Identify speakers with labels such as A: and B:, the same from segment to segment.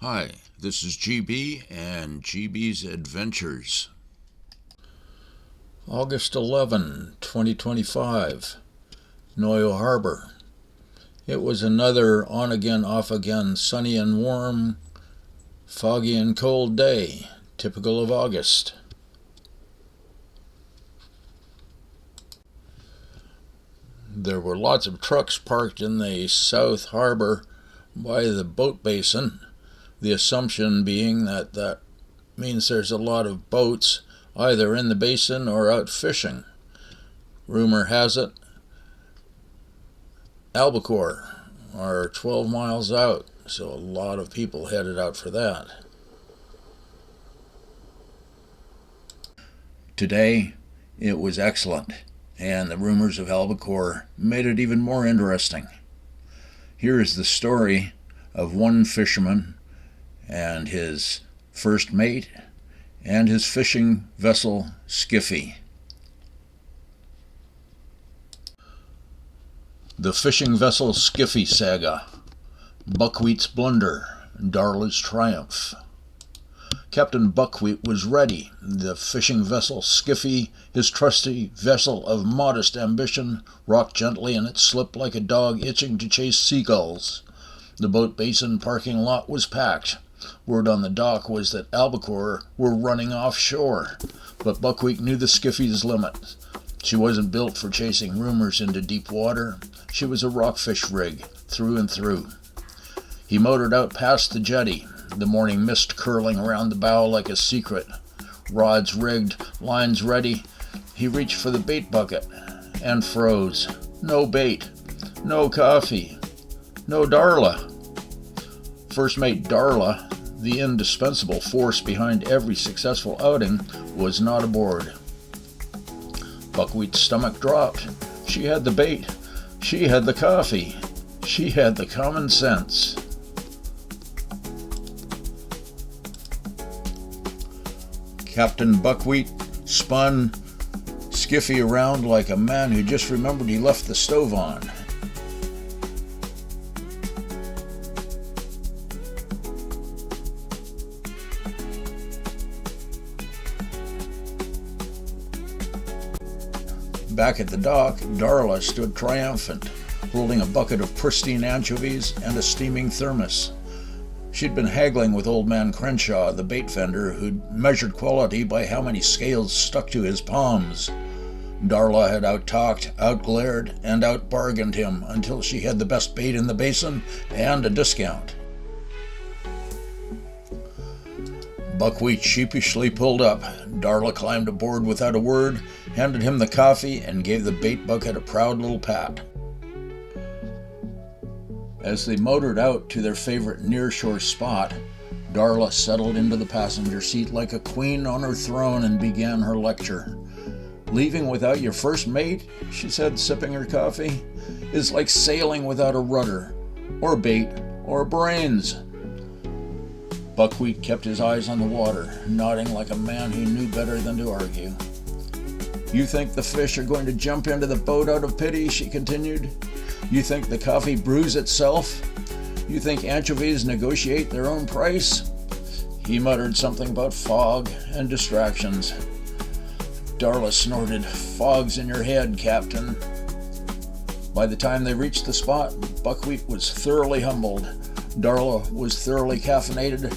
A: Hi, this is GB and GB's Adventures. August 11, 2025, Noyo Harbor. It was another on-again, off-again, sunny and warm, foggy and cold day, typical of August. There were lots of trucks parked in the South Harbor by the boat basin, the assumption being that means there's a lot of boats either in the basin or out fishing. Rumor has it albacore are 12 miles out, so a lot of people headed out for that. Today it was excellent, and the rumors of albacore made it even more interesting. Here is the story of one fisherman and his first mate and his fishing vessel Skiffy. The fishing vessel Skiffy Saga, Buckwheat's blunder, Darla's triumph. Captain Buckwheat was ready. The fishing vessel Skiffy, his trusty vessel of modest ambition, rocked gently and it slipped like a dog itching to chase seagulls. The boat basin parking lot was packed. Word on the dock was that albacore were running offshore, but Buckwheat knew the Skiffy's limit. She wasn't built for chasing rumors into deep water. She was a rockfish rig, through and through. He motored out past the jetty, the morning mist curling around the bow like a secret. Rods rigged, lines ready. He reached for the bait bucket and froze. No bait, no coffee, no Darla. First mate Darla, the indispensable force behind every successful outing, was not aboard. Buckwheat's stomach dropped. She had the bait. She had the coffee. She had the common sense. Captain Buckwheat spun Skiffy around like a man who just remembered he left the stove on. Back at the dock, Darla stood triumphant, holding a bucket of pristine anchovies and a steaming thermos. She'd been haggling with old man Crenshaw, the bait vendor, who'd measured quality by how many scales stuck to his palms. Darla had out-talked, out-glared, and out-bargained him until she had the best bait in the basin and a discount. Buckwheat sheepishly pulled up. Darla climbed aboard without a word, handed him the coffee, and gave the bait bucket a proud little pat. As they motored out to their favorite nearshore spot, Darla settled into the passenger seat like a queen on her throne and began her lecture. "Leaving without your first mate," she said, sipping her coffee, "is like sailing without a rudder, or bait, or brains." Buckwheat kept his eyes on the water, nodding like a man who knew better than to argue. "You think the fish are going to jump into the boat out of pity?" she continued. "You think the coffee brews itself? You think anchovies negotiate their own price?" He muttered something about fog and distractions. Darla snorted, "Fog's in your head, Captain." By the time they reached the spot, Buckwheat was thoroughly humbled, Darla was thoroughly caffeinated,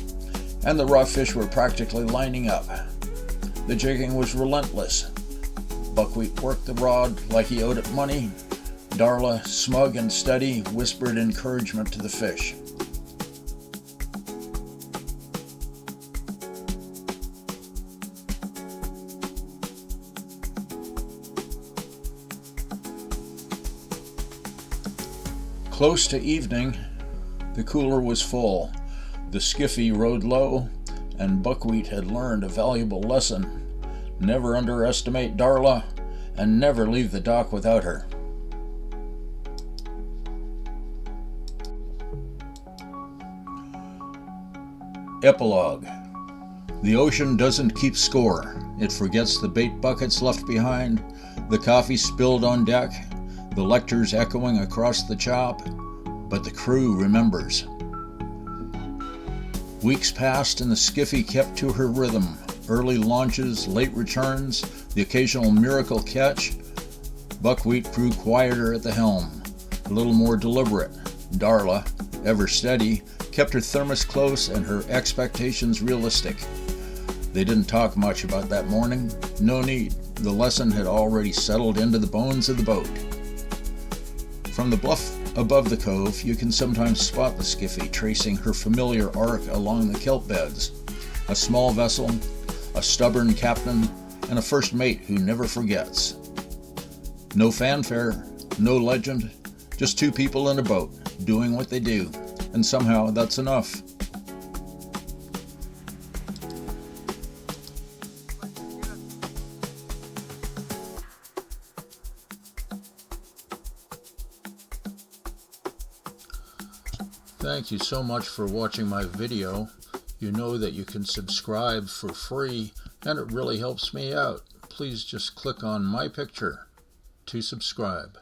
A: and the rockfish were practically lining up. The jigging was relentless. Buckwheat worked the rod like he owed it money. Darla, smug and steady, whispered encouragement to the fish. Close to evening, the cooler was full. The Skiffy rode low, and Buckwheat had learned a valuable lesson. Never underestimate Darla, and never leave the dock without her. Epilogue. The ocean doesn't keep score. It forgets the bait buckets left behind, the coffee spilled on deck, the lectures echoing across the chop, but the crew remembers. Weeks passed and the skiffy kept to her rhythm. Early launches, late returns, the occasional miracle catch. Buckwheat grew quieter at the helm, a little more deliberate. Darla, ever steady, kept her thermos close and her expectations realistic. They didn't talk much about that morning. No need. The lesson had already settled into the bones of the boat. From the bluff above the cove, you can sometimes spot the skiffy tracing her familiar arc along the kelp beds. A small vessel, a stubborn captain, and a first mate who never forgets. No fanfare, no legend, just two people in a boat, doing what they do, and somehow that's enough. Thank you so much for watching my video. You know that you can subscribe for free, and it really helps me out. Please just click on my picture to subscribe.